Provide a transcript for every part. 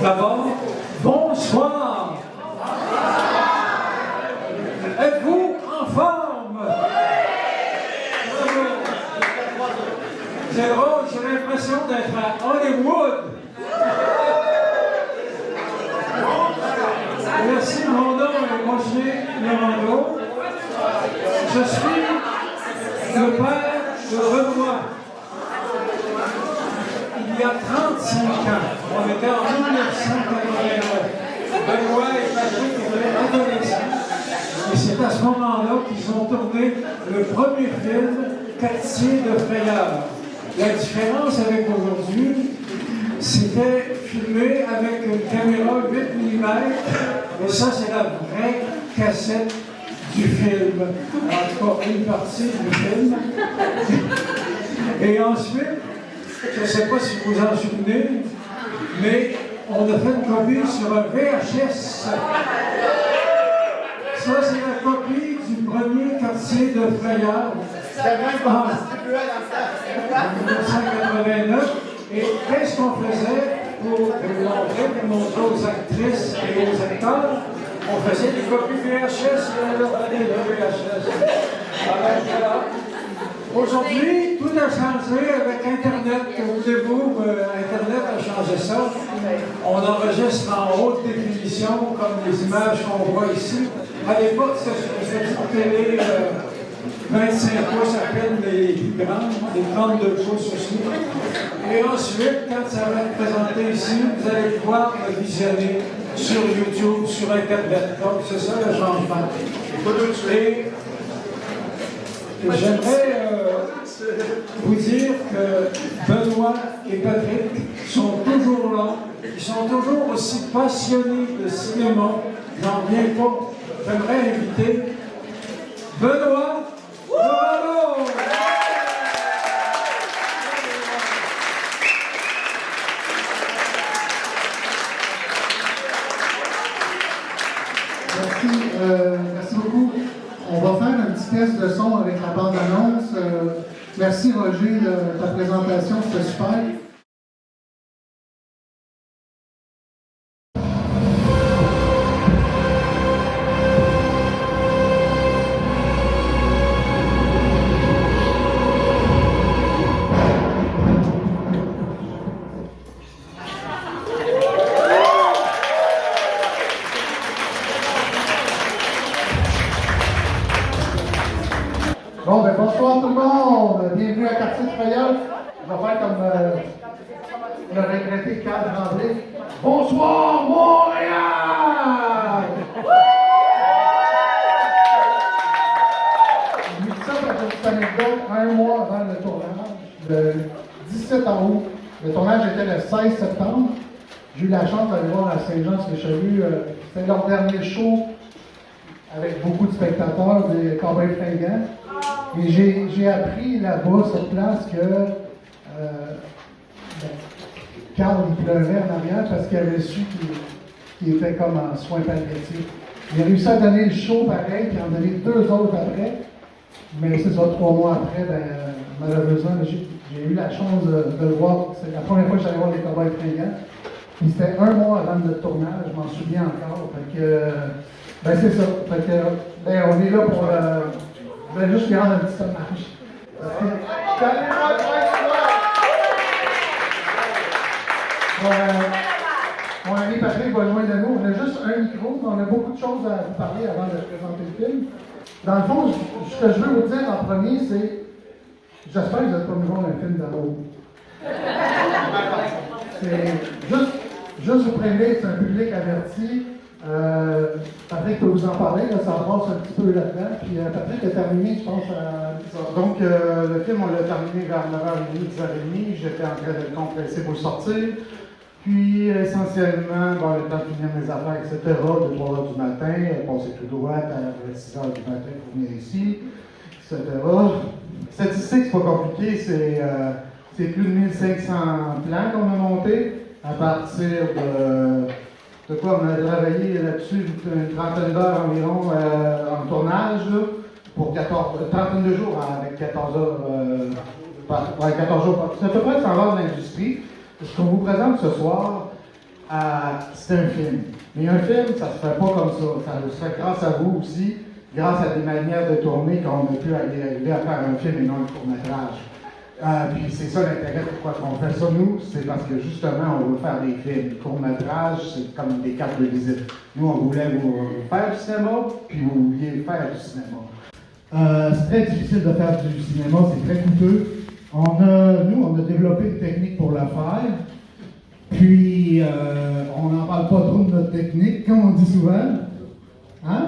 D'abord, bonsoir. Êtes-vous en forme? Bravo. C'est drôle, j'ai l'impression d'être à Hollywood. Merci, mon nom est Roger Lerando. Je suis le père de Benoît. Il y a 35 ans, on était en 1989. Benoît et Patrick étaient adolescents. Et c'est à ce moment-là qu'ils ont tourné le premier film, Quartier de frayeur. La différence avec aujourd'hui, c'était filmé avec une caméra 8 mm, et ça, c'est la vraie cassette du film. En tout cas, une partie du film. Et ensuite, je ne sais pas si vous vous en souvenez, mais on a fait une copie sur un VHS. Ça, c'est la copie du premier Quartier de frayeur. En 1989. Et qu'est-ce qu'on faisait pour montrer aux actrices et aux acteurs? On faisait des copies VHS et on leur donnait le VHS. Alors voilà. Aujourd'hui, tout a changé avec Internet. Voulez-vous, Internet a changé ça. On enregistre en haute définition, comme les images qu'on voit ici. À l'époque, c'était une télé 25 pouces à peine les plus grandes, les 32 pouces aussi. Et ensuite, quand ça va être présenté ici, vous allez pouvoir le visionner sur YouTube, sur Internet. Donc, c'est ça le changement. Et j'aimerais vous dire que Benoît et Patrick sont toujours là. Ils sont toujours aussi passionnés de cinéma. J'en viens pas. J'aimerais inviter Benoît. Bravo! Merci beaucoup. On va faire un petit test de son avec la bande-annonce. Merci Roger de ta présentation, c'était super. Bon, ben bonsoir tout le monde. Bienvenue à Quartier de frayeur. Je vais faire comme le regretté Carl Tremblay. Bonsoir Montréal! Je vous dis ça pour une petite anecdote. Un mois avant le tournage, le 17 août, le tournage était le 16 septembre. J'ai eu la chance d'aller voir à Saint-Jean-sur-Richelieu. C'était leur dernier show avec beaucoup de spectateurs des Cowboys fringants. Et j'ai appris là-bas, sur place, que Carl il pleurait en arrière parce qu'il avait su qu'il était comme en soins palliatifs. Il a réussi à donner le show pareil, puis en donner 2 autres après. Mais c'est ça, 3 mois après, malheureusement, j'ai eu la chance de le voir. C'est la première fois que j'allais voir les Cowboys fringants. Puis c'était 1 mois avant le tournage, je m'en souviens encore. Fait que, c'est ça. Fait que, on est là pour. Je voulais juste lui rendre un petit hommage. Mon ami Patrick va loin de nous. On a juste un micro, mais on a beaucoup de choses à vous parler avant de présenter le film. Dans le fond, ce que je veux vous dire en premier, c'est j'espère que vous n'êtes pas venu voir un film d'amour. C'est juste vous prévenir, c'est un public averti. Patrick peut vous en parler, là, ça avance un petit peu là-dedans. Puis Patrick a terminé, je pense, à 10h. Donc, le film, on l'a terminé vers 9h30, 10h30. J'étais en train de le compresser pour sortir. Puis, essentiellement, le temps de finir mes affaires, etc., de 3h du matin, passer tout droit à 6h du matin pour venir ici, etc. Statistique, c'est pas compliqué, c'est plus de 1500 plans qu'on a montés à partir de quoi on a travaillé là-dessus une trentaine d'heures environ en tournage, là, pour 32 jours avec 14 heures. 14 jours. C'est à peu près le standard de l'industrie. Ce qu'on vous présente ce soir, c'est un film. Mais un film, ça se fait pas comme ça. Ça se fait grâce à vous aussi, grâce à des manières de tourner qu'on a pu arriver à faire un film et non un court-métrage. Puis c'est ça l'intérêt pourquoi on fait ça, nous, c'est parce que justement, on veut faire des films. Les courts-métrages, c'est comme des cartes de visite. Nous, on voulait vous faire du cinéma, puis vous vouliez faire du cinéma. C'est très difficile de faire du cinéma, c'est très coûteux. Nous, on a développé une technique pour le faire. Puis, on n'en parle pas trop de notre technique, comme on dit souvent. Hein?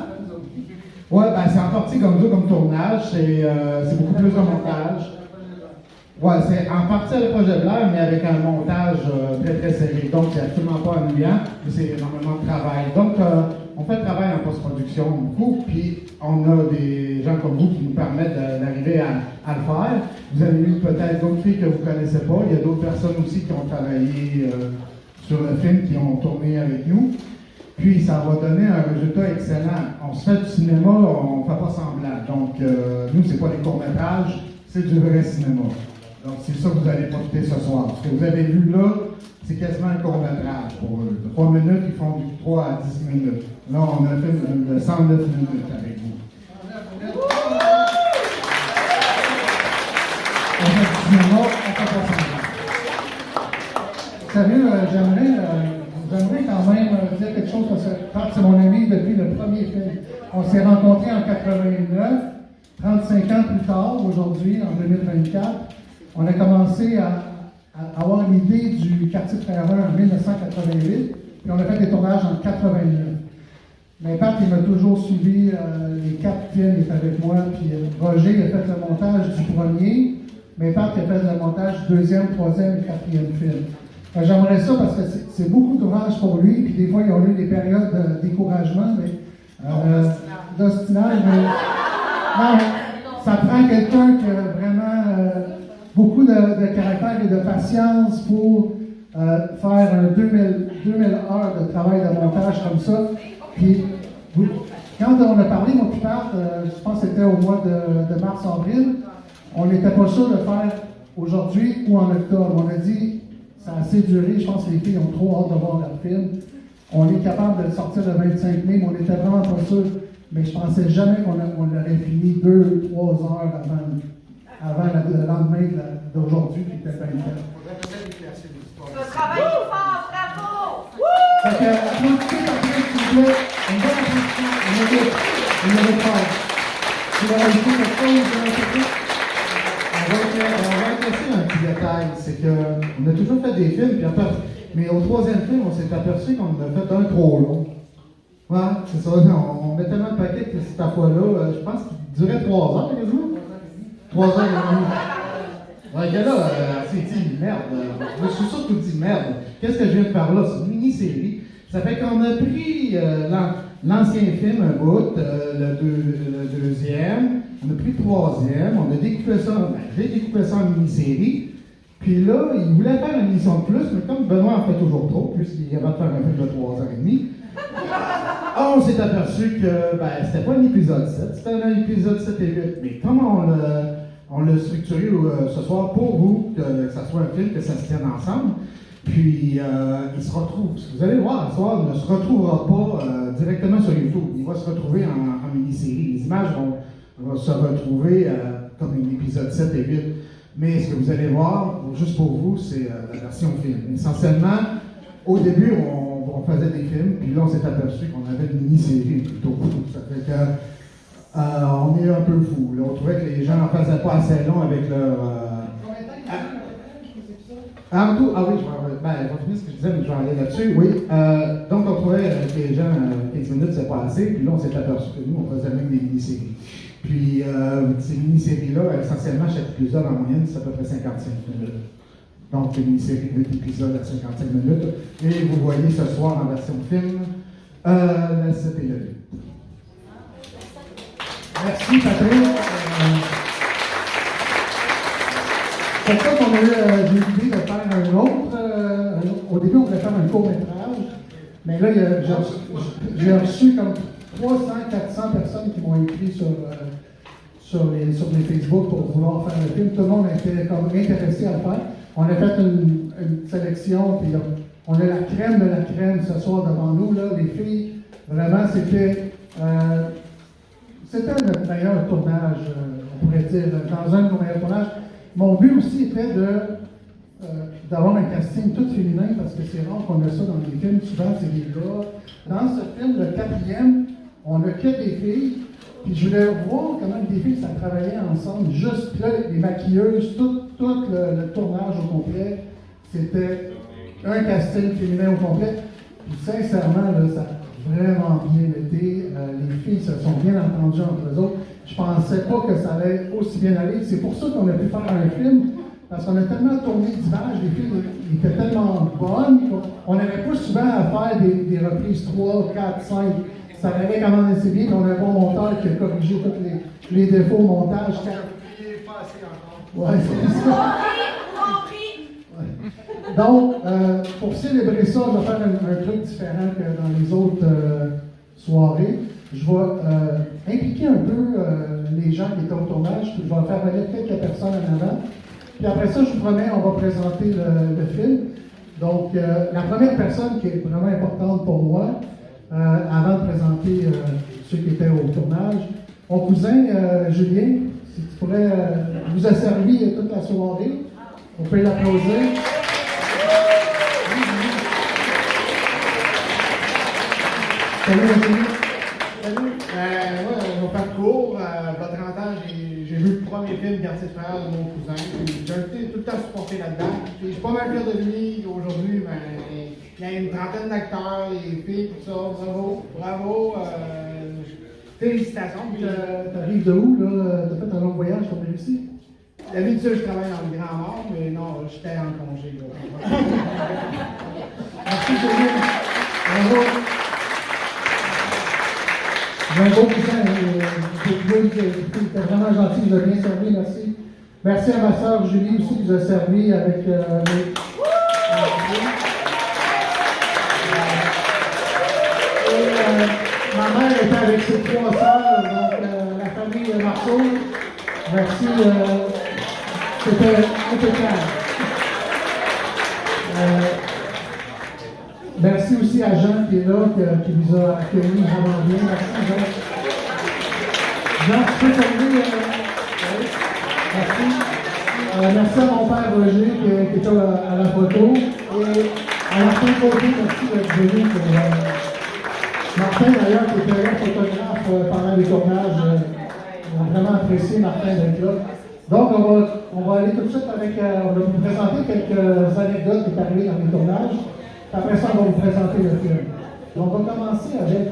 Ouais, ben c'est en partie comme ça, comme tournage. C'est beaucoup plus de montage. Ouais, c'est en partie le projet Blair, mais avec un montage très très serré. Donc, c'est absolument pas ennuyant, mais c'est énormément de travail. Donc, on fait le travail en post-production beaucoup, puis on a des gens comme vous qui nous permettent d'arriver à le faire. Vous avez eu peut-être d'autres filles que vous ne connaissez pas. Il y a d'autres personnes aussi qui ont travaillé sur le film, qui ont tourné avec nous. Puis, ça va donner un résultat excellent. On se fait du cinéma, on ne fait pas semblant. Donc, nous, c'est pas des courts-métrages, c'est du vrai cinéma. Donc, c'est ça que vous allez profiter ce soir. Ce que vous avez vu là, c'est quasiment un court-métrage pour eux. De 3 minutes, ils font du 3 à 10 minutes. Là, on a un film de 109 minutes avec vous. On fait du cinéma, on fait pas semblant. Sérieux, j'aimerais quand même dire quelque chose parce que Pat, c'est mon ami depuis le premier film. On s'est rencontrés en 89, 35 ans plus tard, aujourd'hui, en 2024. On a commencé à avoir l'idée du quartier de Frère en 1988, puis on a fait des tournages en 89. Mais Pat, il m'a toujours suivi, les 4 films, il est avec moi, puis Roger a fait le montage du premier, mais Pat a fait le montage du 2e, 3e et 4e film. J'aimerais ça parce que c'est beaucoup d'ouvrage pour lui, puis des fois, il y a eu des périodes de découragement, mais d'ostinage, mais non, ça prend quelqu'un qui a vraiment beaucoup de caractère et de patience pour faire 2000 heures de travail de montage comme ça. Puis, quand on a parlé, mon Pat, je pense que c'était au mois de mars-avril, on n'était pas sûr de faire aujourd'hui ou en octobre. On a dit, ça a assez duré, je pense que les filles ont trop hâte de voir leur film. On est capable de le sortir le 25 mai, mais on n'était vraiment pas sûr. Mais je pensais jamais qu'on l'aurait fini 2-3 heures avant le lendemain d'aujourd'hui, qui était 24. Tu vas travailler fort, bravo! Fait que, applaudissez par s'il vous plaît. Une bonne applaudissement. On avait peur. Tu vas rajouter quelque chose de notre côté? On va laisser un petit détail, c'est qu'on a toujours fait des films, puis après, mais au 3e film, on s'est aperçu qu'on en a fait un trop long. Ouais, c'est ça, on met tellement de paquets que cette fois-là, je pense qu'il durait 3 heures, quasiment. 3 heures et demie. Ouais, gars là, c'est dit merde. Je suis sûr que tu dis merde. Qu'est-ce que je viens de faire là? C'est une mini-série. Ça fait qu'on a pris l'ancien film, un bout, le 2e, on a pris le 3e, on a découpé ça, j'ai découpé ça en mini-série. Puis là, il voulait faire une émission de plus, mais comme Benoît en fait toujours trop, puisqu'il avait de faire un film de 3 heures et demie, on s'est aperçu que c'était pas un épisode 7, c'était un épisode 7 et 8. Mais comment on l'a structuré ce soir pour vous, que ça soit un film, que ça se tienne ensemble. Puis il se retrouve, ce que vous allez voir ce soir ne se retrouvera pas directement sur YouTube. Il va se retrouver en mini-série. Les images vont se retrouver comme un épisode 7 et 8. Mais ce que vous allez voir, juste pour vous, c'est la version film. Essentiellement, au début, on faisait des films, puis là, on s'est aperçu qu'on avait une mini-série plutôt. Ça fait que on est un peu fou. Là, on trouvait que les gens n'en faisaient pas assez long avec leur. En tout, oui, je vais finir ce que je disais, mais je vais aller là-dessus. Oui. Donc, on trouvait que les gens, 15 minutes, c'est pas assez, puis là, on s'est aperçu que nous, on faisait même des mini-séries. Puis, ces mini-séries-là, essentiellement, chaque épisode, en moyenne, c'est à peu près 55 minutes. Donc, une mini-série de 8 épisodes à 55 minutes. Et vous voyez ce soir en version film, la 7 et le 8. Merci, Patrick. C'est ça qu'on a eu j'ai eu l'idée de faire un autre. Au début, on voulait faire un court-métrage, mais là, j'ai reçu comme 300-400 personnes qui m'ont écrit sur les Facebook pour vouloir faire le film. Tout le monde était comme intéressé à le faire. On a fait une sélection, puis On a la crème de la crème ce soir devant nous, là, les filles. Vraiment, c'était notre meilleur tournage, on pourrait dire, dans un de nos meilleurs tournages. Mon but aussi était d'avoir un casting tout féminin, parce que c'est rare qu'on a ça dans les films, souvent c'est des gars. Dans ce film, le 4e, on n'a que des filles, puis je voulais voir comment les filles, ça travaillait ensemble, juste là, les maquilleuses, tout le tournage au complet, c'était un casting féminin au complet. Puis sincèrement, là, ça a vraiment bien été. Les filles se sont bien entendues entre eux autres. Je pensais pas que ça allait aussi bien aller. C'est pour ça qu'on a pu faire un film, parce qu'on a tellement tourné d'images, les filles étaient tellement bonnes qu'on n'avait pas souvent à faire des reprises 3, 4, 5. Ça allait quand même assez bien, on a un bon monteur qui a corrigé tous les défauts au montage. Pas assez encore. Ouais, c'est ça. Donc, pour célébrer ça, je vais faire un truc différent que dans les autres soirées. Je vais impliquer un peu les gens qui étaient au tournage, puis je vais faire venir quelques personnes en avant. Puis après ça, je vous promets, on va présenter le film. Donc, la première personne qui est vraiment importante pour moi, avant de présenter ceux qui étaient au tournage, mon cousin Julien, si tu pourrais, vous a servi toute la soirée. On peut l'applaudir. Salut, Julien. Salut. Mon parcours, à 30 ans, j'ai vu le premier film Quartier de frère de mon cousin. J'ai été tout le temps supporté là-dedans. Je suis pas mal fier de lui aujourd'hui, mais il y a une trentaine d'acteurs, les filles, tout ça. Bravo. Félicitations. T'arrives de où, là? T'as fait un long voyage pour réussir? D'habitude, je travaille dans le Grand Nord, mais non, j'étais en congé. Merci, Julien. Bravo. J'ai un beau cousin, c'était vraiment gentil, il nous a bien servi, merci. Merci à ma soeur Julie aussi, qui nous a servi avec ma mère était avec ses 3 sœurs, donc la famille Marceau. Merci, c'était impeccable. Merci aussi à Jean qui est là, qui nous a accueillis vraiment bien. Merci Jean. Jean, tu peux saluer? Merci. Merci à mon père Roger qui est à la photo. Et à Martin Côté, merci d'être venu. Martin d'ailleurs qui était là, photographe pendant les tournages. On a vraiment apprécié Martin d'être là. Donc on va aller tout de suite avec, on va vous présenter quelques anecdotes qui sont arrivées dans les tournages. Après ça, on va vous présenter le film. On va commencer avec,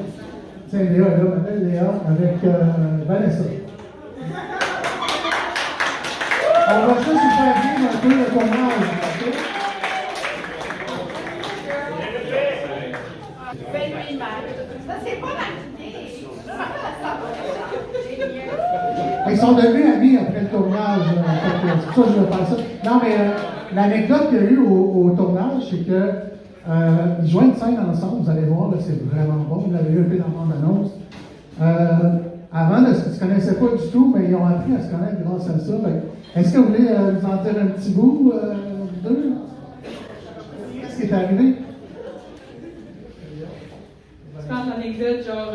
tiens Léa, ma belle Léa, avec Vanessa. On va juste vous faire vivre un peu le tournage. Ça, c'est pas maquillé. Ils sont devenus amis après le tournage. C'est pour ça que je vais faire ça. Non, mais l'anecdote qu'il y a eu au tournage, c'est que ils jouaient une scène ensemble, vous allez voir, là, c'est vraiment bon. Vous l'avez vu un peu dans la bande-annonce. Avant, ils ne se connaissaient pas du tout, mais ils ont appris à se connaître grâce à ça. Est-ce que vous voulez nous en dire un petit bout d'eux? Qu'est-ce qui est arrivé? Je pense à l'anecdote, genre,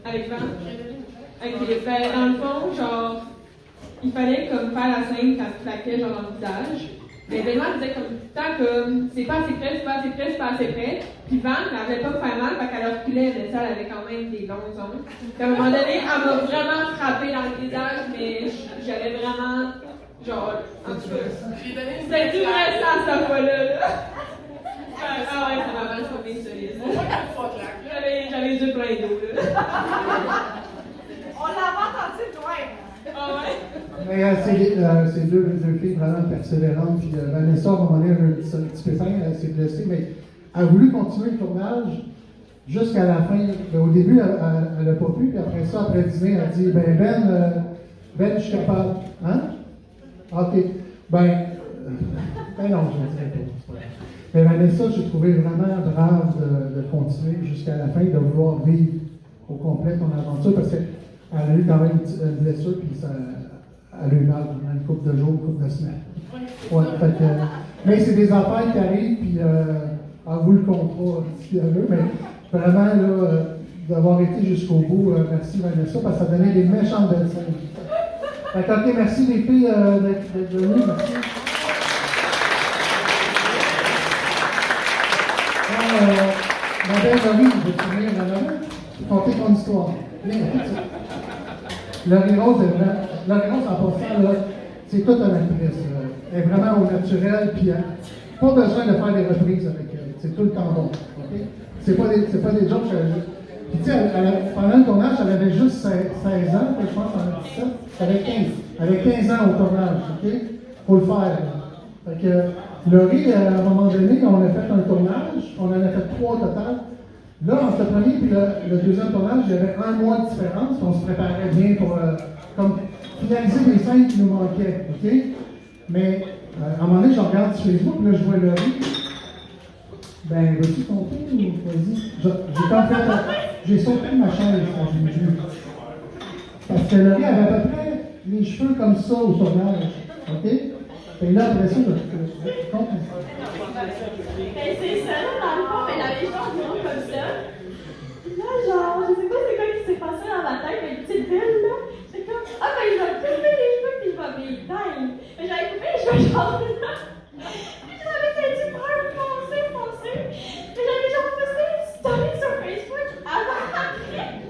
avec Van. Dans le fond, genre, il fallait comme faire la scène quand tu claquais, genre, dans le visage. Mais Benoît disait comme tout le temps comme c'est pas assez près, c'est pas assez près, c'est pas assez près. Puis Van n'avait pas fait mal, fait qu'elle reculait, mais ça, elle avait quand même des longs ongles. Puis à un moment donné, elle m'a vraiment frappé dans le visage, mais j'avais vraiment, genre, en tout cas, c'était tout vrai ça cette fois-là. Ah ouais, ça m'a mal sauvé, solide. J'avais les yeux pleins d'eau, là. On l'avait entendu loin. Ah ouais? Mais c'est deux filles vraiment persévérantes. Puis Vanessa, à un moment donné, elle a un petit pétin, elle s'est blessée, mais elle a voulu continuer le tournage jusqu'à la fin. Mais au début, elle n'a pas pu, puis après ça, après le dîner, elle a dit Ben, je suis capable. Hein? OK. Ben non, je ne dirais pas. Mais Vanessa, j'ai trouvé vraiment brave de continuer jusqu'à la fin, de vouloir vivre au complet ton aventure, parce qu'elle a eu quand même une blessure, puis ça, elle a eu mal pendant une couple de jours, une couple de semaines. Ouais, mais c'est des affaires qui arrivent, puis en vous le contrat d'ici à eux, mais vraiment, là, d'avoir été jusqu'au bout, merci Vanessa, parce que ça donnait des méchantes belles scènes. Fait que, ok, merci les filles d'être venues, merci. Ma belle Laurie, je vais te venir en avant, compter ton histoire. Viens, Laurie Rose, Laurie Rose, en passant, là, c'est toute une actrice. Elle est vraiment au naturel, puis pas besoin de faire des reprises avec elle. C'est tout le temps bon. Okay? C'est pas des jokes. Puis tu sais, pendant le tournage, elle avait juste 16 ans, je pense, en 17. Elle avait 15 ans au tournage, OK? Faut le faire. Là. Fait que Laurie, à un moment donné, on a fait un tournage, on en a fait 3 au total. Là, entre le premier et le deuxième tournage, il y avait 1 mois de différence, on se préparait bien pour comme finaliser les scènes qui nous manquaient, OK? Mais à un moment donné, je regarde sur Facebook, là, je vois Laurie. Ben, vas-tu compter ou vas-y? J'ai sauté de ma chaise quand je l'ai vu. Parce que Laurie avait à peu près les cheveux comme ça au tournage, OK? Et là, après ça, je compte. Ben, c'est ça, là, dans le fond, elle avait les gens environ comme ça. Puis là, genre, je sais pas c'est quoi qui s'est passé dans ma tête, mais une petite bulle, là. J'étais comme, ah, ben, je vais couper les cheveux, puis je vais m'éteindre. Mais j'avais coupé les cheveux, genre, là. Puis j'avais fait du brun foncé. Puis j'avais genre posté une story sur Facebook avant, après.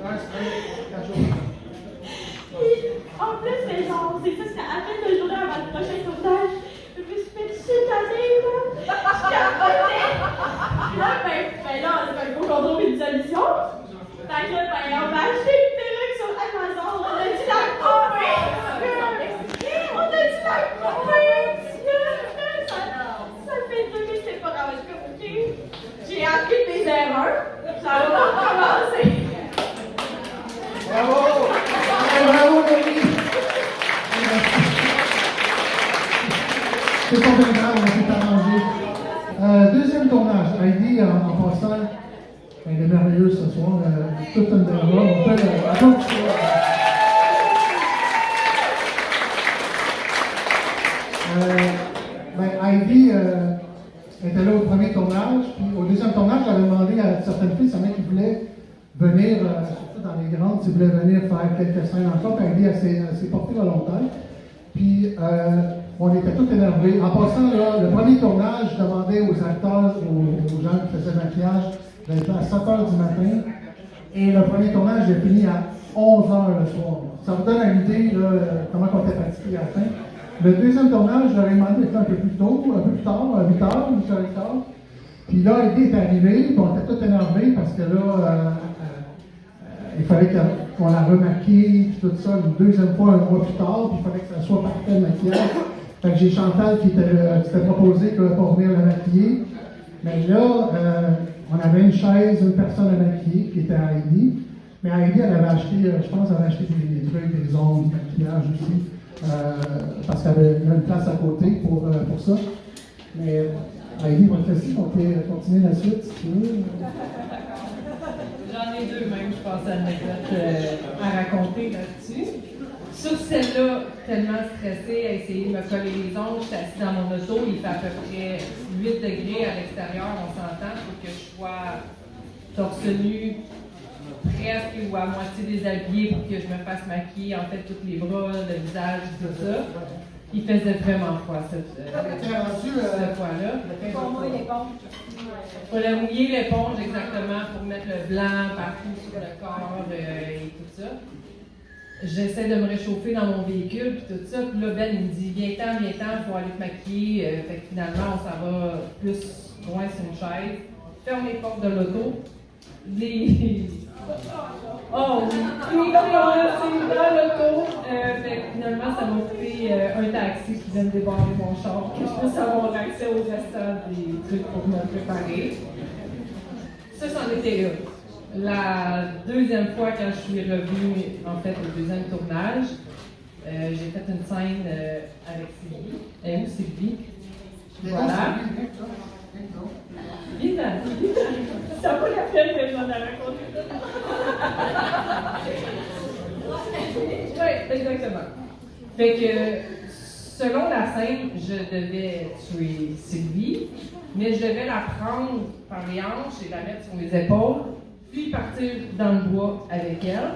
Puis, en plus, mais genre, c'est ça, c'était à peine 2 jours avant le prochain tournage. Je me suis fait chicaner, là. Je capotais. Puis là, ben là, il faut qu'on trouve une solution. Fait que là, ben, on m'a acheté une perruque sur Amazon. On a dû la couper. On a dû la couper. Ça fait 2 minutes, c'est pas grave. Je suis comme, OK. J'ai appris mes erreurs. Ça va pas recommencer. Bravo! Bravo, Laurie! C'est pas bien grave, on s'est arrangé. Deuxième tournage. Heidi, en passant, elle est merveilleuse ce soir. Toute une belle voix. On peut applaudir. Heidi était là au premier tournage. Puis au deuxième tournage, j'avais demandé à certaines filles, qui voulaient venir, surtout dans les grandes, s'ils voulaient venir faire quelques scènes encore. Puis Heidi, elle s'est portée volontaire. Puis on était tous énervés. En passant, là, le premier tournage, je demandais aux acteurs, aux gens qui faisaient le maquillage, d'être là à 7 h du matin. Et le premier tournage, j'ai fini à 11 h le soir. Ça vous donne une idée, là, comment on était fatigué à la fin. Le deuxième tournage, je leur ai demandé d'être un peu plus tôt, un peu plus tard, à 8 h, 8h15. Puis là, Heidi est arrivée, puis on était tous énervés parce que là, il fallait qu'on la remaquille, puis tout ça, une deuxième fois, un mois plus tard, puis il fallait que ça soit parfait le maquillage. Fait que j'ai Chantal qui s'était proposé pour venir la maquiller. Mais là, on avait une chaise, une personne à maquiller, qui était Heidi. Mais Heidi, elle avait acheté, je pense, elle avait acheté des trucs, des ongles, du maquillage aussi, parce qu'elle avait une place à côté pour ça. Mais Heidi, on va te laisser continuer la suite, si tu veux. J'en ai 2 même, je pense, anecdotes à raconter là-dessus. Sur celle-là, tellement stressée, à essayer de me coller les ongles, je suis assise dans mon auto, il fait à peu près 8 degrés à l'extérieur, on s'entend, il faut que je sois torse nu, presque ou à moitié déshabillée pour que je me fasse maquiller, en fait, tous les bras, le visage, tout ça. Il faisait vraiment froid cette fois-là. Il fallait mouiller l'éponge exactement pour mettre le blanc partout sur le corps et tout ça. J'essaie de me réchauffer dans mon véhicule puis tout ça. Puis là, Ben, il me dit viens-t'en, il faut aller te maquiller. Fait que finalement, on s'en va plus loin sur une chaise. Ferme les portes de l'auto. Oh oui, c'est dans l'auto. Fait que finalement, ça m'a coûté un taxi qui vient de débarrer mon char, que je puisse avoir accès au restant des trucs pour me préparer. Ça, c'en était là. La deuxième fois, quand je suis revenue, en fait, au deuxième tournage, j'ai fait une scène avec Sylvie. Et où Sylvie? Voilà. Ça vaut la peine que j'en ai raconté. Oui, exactement. Fait que, selon la scène, je devais tuer Sylvie. Mais je devais la prendre par les hanches et la mettre sur mes épaules, puis partir dans le bois avec elle.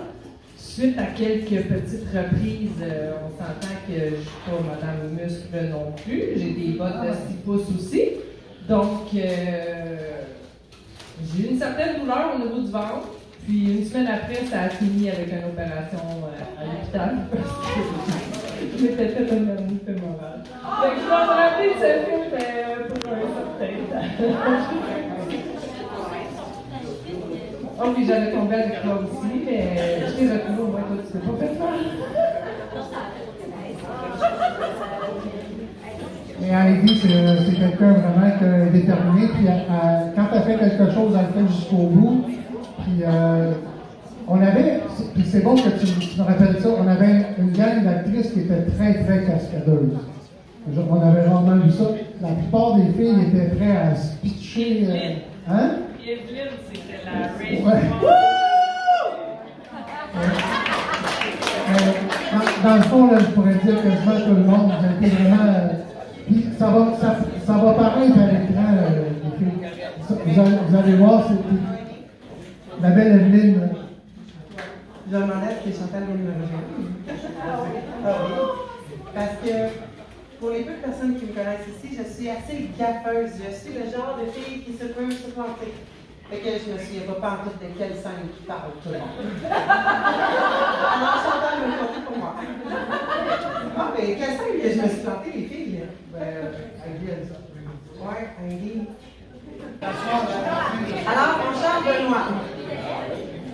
Suite à quelques petites reprises, on s'entend que je ne suis pas Madame Muscle non plus. J'ai des bottes de 6 pouces aussi. Donc, j'ai eu une certaine douleur au niveau du ventre. Puis une semaine après, ça a fini avec une opération à l'hôpital. Je m'étais fait un hernie fémorale. Donc, je vais me rappeler de ce film pour un certain temps. Oh, puis j'avais tombé avec toi aussi, mais je t'ai retrouvé au moins, toi, tu peux pas faire ça. Mais Heidi, c'est quelqu'un vraiment déterminé, puis quand elle fait quelque chose, elle le fait jusqu'au bout. Puis on avait, puis c'est bon que tu me rappelles ça, on avait une gang d'actrices qui était très, très cascadeuses. On avait rarement vu ça. La plupart des filles étaient prêtes à se pitcher. Hein? Evelyne, c'était la Ray. Ouais. Dans le fond, là, je pourrais dire quasiment tout le monde, vous étiez vraiment. Puis ça va paraître à l'écran, les filles. Vous allez voir, c'est la belle Evelyne. Je me demandais si Chantal allait me rejoindre. Ah oui. Parce que pour les peu de personnes qui me connaissent ici, je suis assez gaffeuse. Je suis le genre de fille qui se peut se planter. Fait que je me souviens pas en tout de quelle scène qui parle tout le monde. Alors Chantal me l'a compté pour moi. Ah, mais quelle scène que je me suis plantée, les filles? Heidi, elle ça. Ouais, Heidi. Alors, mon cher Benoît.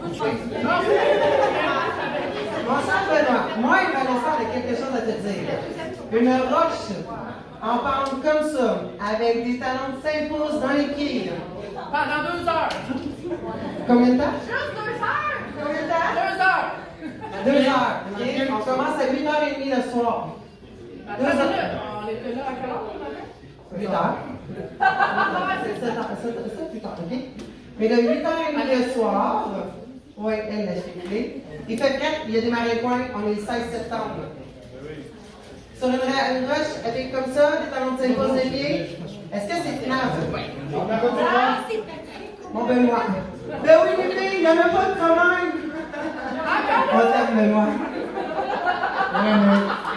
Mon cher Benoît, moi, il m'a laissé quelque chose à te dire. Une roche en pente comme ça, avec des talons de 5 pouces dans les pieds. Pendant 2 heures. Combien de temps? Juste 2 heures. Combien de temps? 2 heures. 2 heures. OK? On commence à 8h30 le soir. 2 heures. On était là à quelle heure? 8 heures. C'est 7 heures, OK? Mais de 8h30 le soir, oui, elle l'a expliqué. Il fait frais, il y a des marais-coins, on est le 16 septembre. Sur une roche avec comme ça, des talons de 5 pouces de pied, est-ce que c'est tenable? Mon Benoît. Ben oui, les filles, il n'y en a pas de problème. On t'aime, Benoît. Ouais,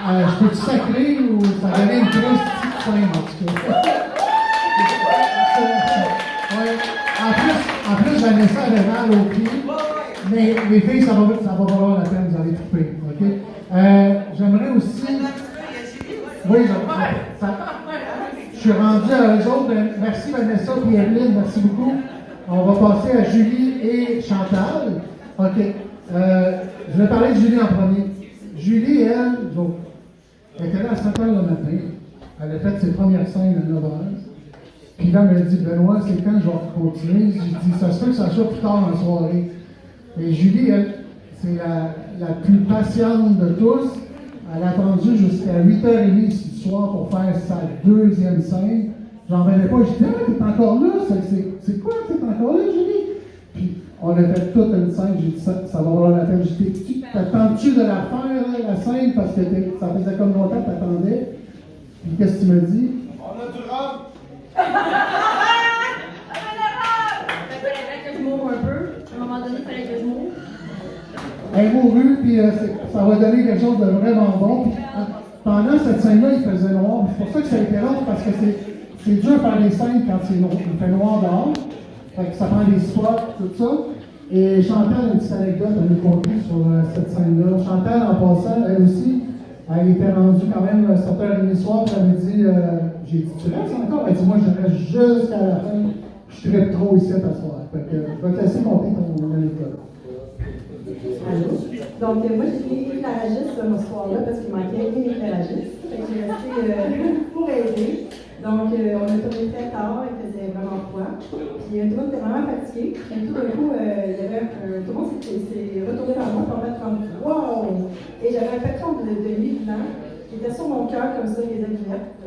mais je peux-tu sacrer ou ça donnait une grosse petite scène, en tout cas? Ouais. En plus, Vanessa avait mal au pied. Mais les filles, ça va valoir la peine, vous allez trouver. OK? J'aimerais aussi. Oui, je suis rendu à eux autres. Merci Vanessa et Evelyne, merci beaucoup. On va passer à Julie et Chantal. OK. Je vais parler de Julie en premier. Julie, elle était là à 7 h le matin. Elle a fait ses premières scènes à 9 h. Puis là, elle m'a dit, Benoît, c'est quand je vais continuer? J'ai dit, ça se fait que ça soit plus tard en soirée. Et Julie, elle, c'est la plus patiente de tous. Elle a attendu jusqu'à 8h30 ce soir pour faire sa deuxième scène. J'en revenais pas. Je dis, ah, t'es encore là? C'est quoi? T'es encore là, Julie? Puis, on a fait toute une scène. J'ai dit, ça va valoir la peine. J'ai dit, t'attends-tu de la faire, là, la scène? Parce que ça faisait comme longtemps que t'attendais. Puis, qu'est-ce que tu me dis? On a du rhum! Il fallait que je moure un peu. À un moment donné, il fallait que je moure. Elle est mourue, puis ça va donner quelque chose de vraiment bon. Puis, pendant cette scène-là, il faisait noir. C'est pour ça que ça a été long, parce que c'est dur de faire des scènes quand il fait noir dehors. Fait que ça prend des spots, tout ça. Et Chantal a une petite anecdote à nous conter sur cette scène-là. Chantal, en passant, elle aussi, elle était rendue quand même 7h30 le soir, puis elle m'a dit, j'ai dit, tu restes encore? Elle dit, moi, je reste jusqu'à la fin. Je trippe trop ici à t'asseoir. Fait que je vais te laisser compter ton anecdote. Allô? Donc, moi, j'ai fini éclairagiste ce soir-là parce qu'il manquait une éclairagiste. Fait que j'ai resté pour aider. Donc, on a tourné très tard, il faisait vraiment froid. Puis, tout le monde était vraiment fatigué. Et tout d'un coup, il y avait tout le monde s'est retourné vers moi pour mettre comme wow! Et j'avais un pétron de nuit blanc qui était sur mon cœur comme ça, les ailes vertes.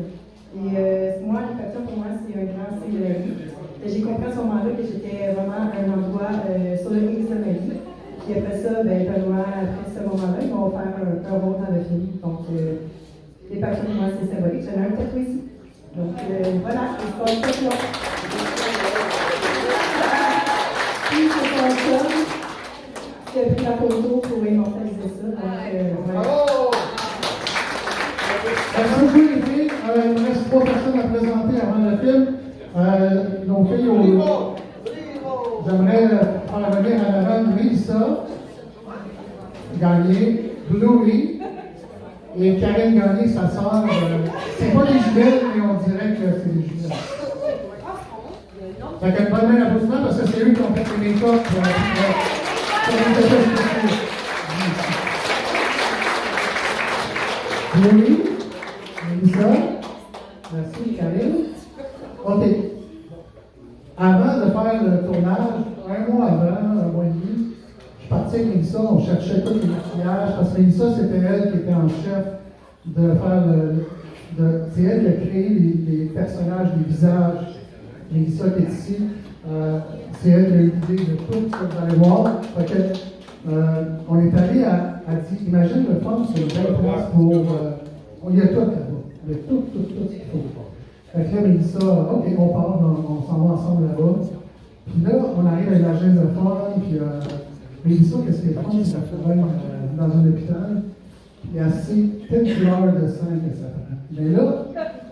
Et moi, le pétron pour moi, c'est un grand signe de la vie. J'ai compris à ce moment-là que j'étais vraiment à un endroit sur le X de ma vie. Puis après ça, Benoît, après ce moment-là, ils vont faire un rôle dans le film. Donc, les papillons, pour moi, c'est symbolique. J'en ai un tatoué ici. Donc voilà, l'histoire est pas long. Puis c'est son chum qui a pris la photo pour immortaliser ça. Donc voilà. Merci beaucoup les filles. Il me reste 3 personnes à présenter avant le film. Nos filles, j'aimerais faire revenir en avant Lisa, Gagné, Bluey et Karine Gagné, sa sœur. C'est pas des jumelles, mais on dirait que c'est des jumelles. Fait qu'une bonne main d'applaudissement parce que c'est eux qui ont fait les make-up. Bluey. Lisa, merci Karine. OK. Avant de faire le tournage, un mois avant, un mois et demi, je suis parti avec Lisa, on cherchait tous les maquillages, parce que Lisa, c'était elle qui était en chef de faire c'est elle qui a créé les personnages, les visages. Lisa qui est ici, c'est elle qui a eu l'idée de tout ce que vous allez voir. Fait que, on est allé à dire, imagine le fun sur une belle place pour. Il y a tout là-bas. Il y a tout ce qu'il faut. Fait que là, Mélissa, OK, on part, on s'en va ensemble là-bas. Puis là, on arrive avec la chaise de fun, puis Mélissa, qu'est-ce qui est fun, c'est qu'elle travaille dans un hôpital. Il y a assez telle couleur de sang que ça prend. Mais là,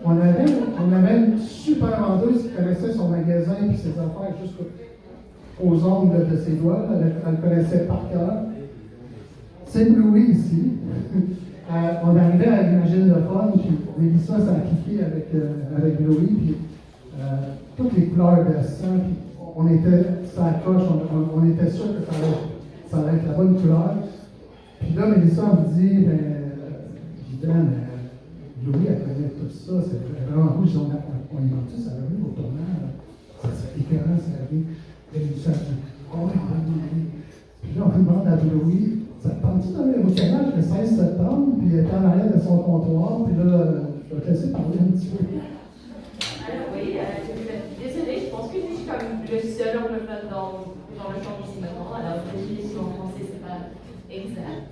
on avait une super vendeuse qui connaissait son magasin et ses affaires jusqu'aux ongles de ses doigts. Elle le connaissait par cœur. C'est Louis ici. On arrivait à l'imagine de fun, puis Mélissa, ça a cliqué avec Louis, puis toutes les couleurs de sang, puis on était sur la coche, on était sûr que ça allait être la bonne couleur. Puis là, Mélissa me dit, Louis, elle connaît tout ça, c'est vraiment rouge, on y manque ça va venir au tournage, c'est écœurant, ça va venir. Et Mélissa dit, puis là, on demande à Louis, ça te tente-tu d'aller au canal le 16 septembre, puis elle était en arrière de son comptoir, puis là, je vais te laisser parler un petit peu. Alors oui, désolée, je pense que je suis comme le seul anglophone dans le champ ici maintenant, alors désolée si en français c'est pas exact.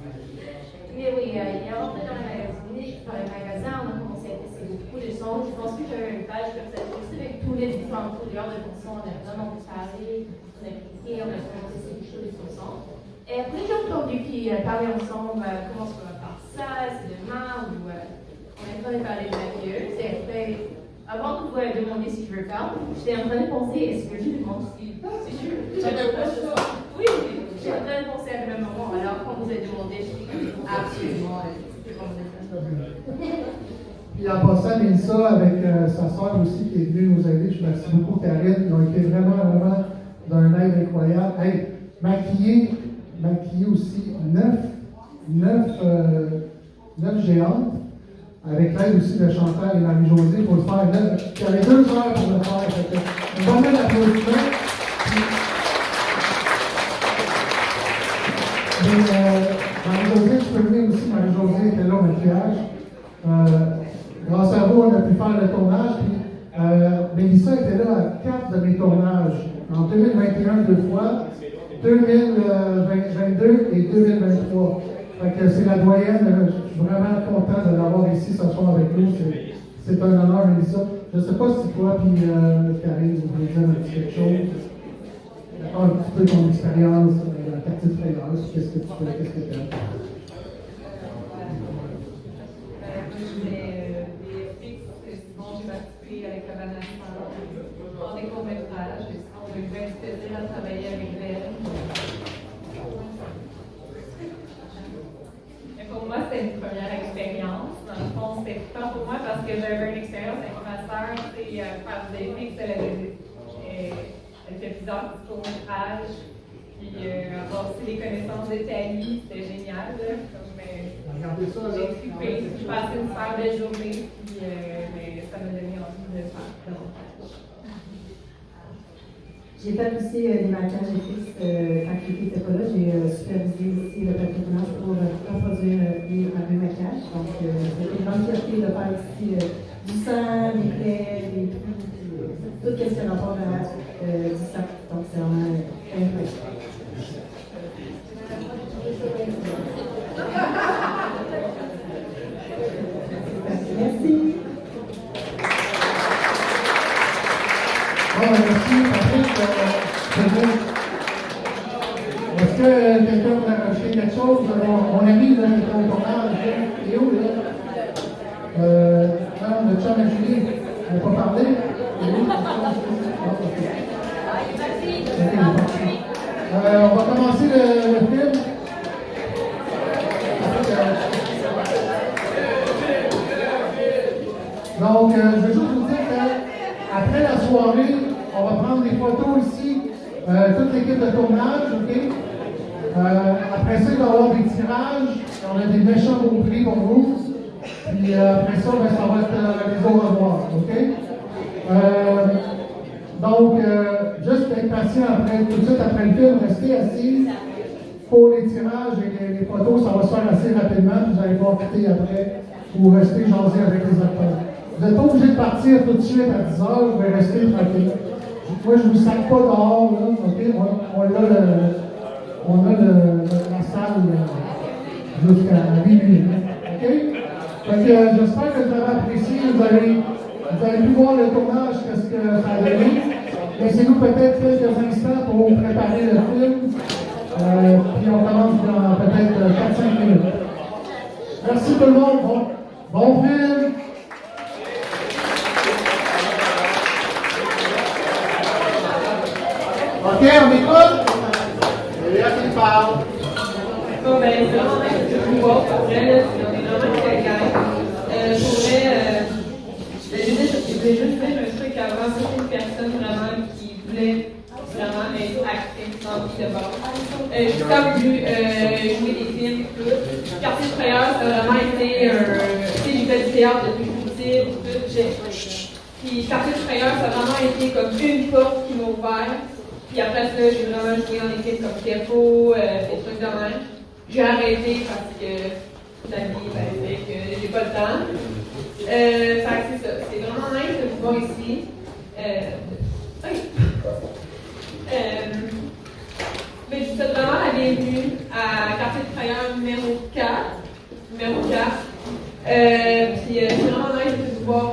Mais oui, il y a rentré dans les magasins, on a commencé à tester beaucoup de sons. Je pense que j'avais une page comme ça, juste avec tous les différentes couleurs de sons, on a vraiment parlé, on a cliqué, on a vraiment testé des choses de son. Et après, j'ai entendu qu'ils parlaient ensemble, comment est-ce qu'on va faire ça, c'est demain, ou on est en train de parler de la maquilleuse. Et après, avant de vous demander si je veux faire, j'étais en train de penser, est-ce que je demande si je veux pas ce soir? Oui, j'étais en train de penser à le moment. Alors, quand vous avez demandé, je suis absolument. Puis en passant, Mélissa, avec sa soeur aussi, qui est venue nous aider, je remercie beaucoup Karine, ils ont été vraiment d'un aide incroyable. Hey, maquillé aussi 9 géantes, avec l'aide aussi de Chantal et Marie-Josée pour le faire. Il y avait 2 heures pour le faire. On va mettre l'applaudissement. Marie-Josée, tu peux venir aussi. Marie-Josée était là au maquillage. Grâce à vous, on a pu faire le tournage. Puis, Mélissa était là à 4 de mes tournages. En 2021, 2 fois. 2022 et 2023. Fait que c'est la doyenne. Je suis vraiment content de l'avoir ici ce soir avec nous. C'est un honneur, Mélissa. Je ne sais pas si toi puis Karine, vous voulez dire un petit quelque chose. Un petit peu ton expérience dans le quartier de Frayeur. Qu'est-ce que tu aimes? J'ai participé avec la Vanessa en des courts-métrages. J'ai eu bien du plaisir à travailler avec elle. Mais pour moi, c'était une première expérience. Dans le fond, c'était pas pour moi parce que j'avais une expérience avec ma soeur, c'est faire des FX. Elle fait plusieurs petits courts-métrages. Puis avoir aussi les connaissances d'Italie, c'était génial. Là. J'ai trippé. Je passais une super belle journée. Puis ça m'a donné envie de faire davantage. J'ai fait aussi des maquillages fixes quand Cliffy n'était pas là. J'ai supervisé aussi le papier tournage pour reproduire mes maquillages. Donc, c'était une grande fierté de faire ici du sang, des plaies, tout ce qui est rapport à du sang. Donc, c'est vraiment incroyable. Merci. c'est bon. Est-ce que quelqu'un voudrait rajouter quelque chose? Mon ami, là, qui est au tournage, il est où, là? Non, le chum à Julie, on va pas parler. Il est où? On va commencer le film. Donc, je veux juste vous dire qu'après la soirée, on va prendre des photos ici, toute l'équipe de tournage, OK? Après ça, il va y avoir des tirages. On a des méchants beaux prix pour vous. Puis après ça, ben, ça va être les au revoir, OK? Donc, juste être patient tout de suite après le film, restez assis pour les tirages et les photos, ça va se faire assez rapidement. Vous allez pouvoir quitter après ou rester jaser avec les acteurs. Vous n'êtes pas obligé de partir tout de suite à 10h, vous pouvez rester tranquille. Moi, je ne vous sac pas dehors, là, OK? On a la salle jusqu'à minuit, OK? Donc, j'espère que vous avez apprécié, vous avez pu voir le tournage, qu'est-ce que ça a donné. Laissez-nous peut-être quelques instants pour préparer le film. Puis on commence dans peut-être 4-5 minutes. Merci tout le monde. Bon film. OK, on écoute. Il y a qui parle. Bon, ben, c'est vraiment nice de vous voir. Pour vrai, là, on est vraiment très gagnants. Pour vrai, je voulais juste dire un truc avant. C'est une personne vraiment qui voulait vraiment être actrice en vie de base. J'ai comme vu jouer des films et tout. Quartier de Frayeur, ça a vraiment été un. Tu sais, j'ai fait du théâtre depuis petite, tout. Puis Quartier de Frayeur, ça a vraiment été comme une porte qui m'a ouvert. Puis après ça, j'ai vraiment joué dans des films comme Kepo, des trucs de même. J'ai arrêté parce que la vie fait que j'ai pas le temps. Fait que c'est ça. C'est vraiment nice de vous voir ici. Mais je vous souhaite vraiment la bienvenue à Quartier de Frayeur numéro 4. Puis c'est vraiment nice de vous voir